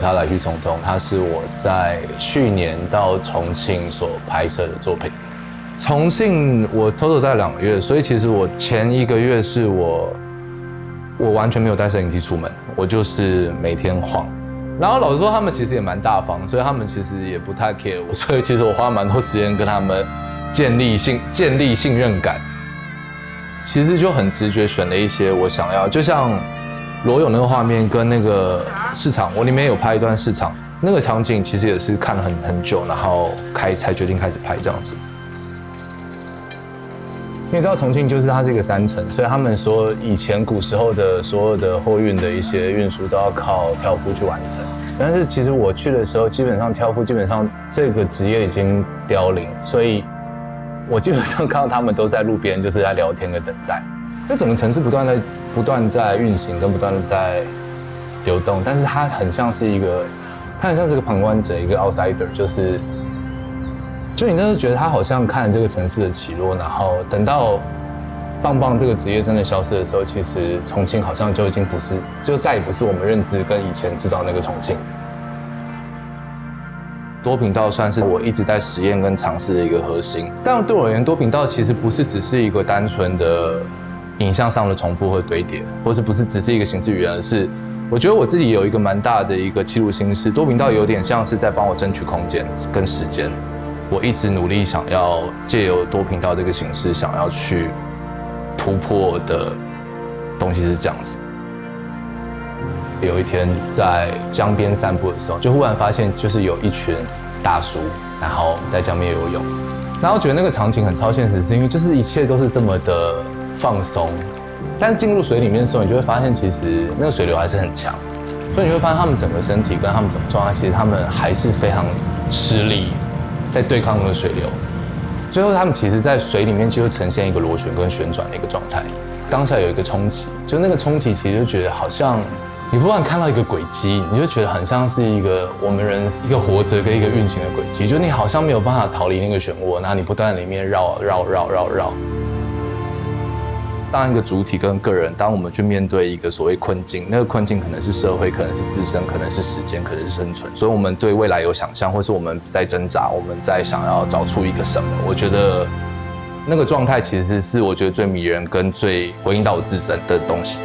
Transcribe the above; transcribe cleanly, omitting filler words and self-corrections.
他来去匆匆，它是我在去年到重庆所拍摄的作品。重庆我偷待2个月，所以其实我前1个月是我完全没有带摄影机出门，我就是每天晃。然后老实说，他们其实也蛮大方，所以他们其实也不太 care 我，所以其实我花蛮多时间跟他们建立信任感。其实就很直觉选了一些我想要，就像罗勇那个画面跟那个市场，我里面有拍一段市场，那个场景其实也是看了很久，然后才决定开始拍这样子。因为你知道重庆就是它是一个山城，所以他们说以前古时候的所有的货运的一些运输都要靠挑夫去完成。但是其实我去的时候，基本上挑夫这个职业已经凋零，所以我基本上看到他们都在路边就是在聊天跟等待。就整个城市不断在运行，跟不断的在流动，但是它很像是个旁观者，一个 outsider，就你那时候觉得他好像看了这个城市的起落，然后等到棒棒这个职业真的消失的时候，其实重庆好像就再也不是我们认知跟以前知道那个重庆。多频道算是我一直在实验跟尝试的一个核心，但对我而言，多频道其实不是只是一个单纯的影像上的重复或堆叠，或是不是只是一个形式语言，而是我觉得我自己有一个蛮大的一个企图心，是多频道有点像是在帮我争取空间跟时间。我一直努力想要借由多频道这个形式，想要去突破的东西是这样子。有一天在江边散步的时候，就忽然发现就是有一群大叔，然后在江边游泳，然后觉得那个场景很超现实，是因为就是一切都是这么的放松，但进入水里面的时候，你就会发现其实那个水流还是很强，所以你会发现他们整个身体跟他们整个状态，其实他们还是非常吃力，在对抗那个水流。最后他们其实在水里面就会呈现一个螺旋跟旋转的一个状态。当下有一个冲击，就那个冲击其实就觉得好像你忽然看到一个轨迹，你就觉得很像是一个我们人一个活着跟一个运行的轨迹，就你好像没有办法逃离那个漩涡，然后你不断在里面绕。当一个主体跟个人，当我们去面对一个所谓困境，那个困境可能是社会，可能是自身，可能是时间，可能是生存。所以我们对未来有想象，或是我们在挣扎，我们在想要找出一个什么。我觉得那个状态其实是我觉得最迷人跟最回应到我自身的东西。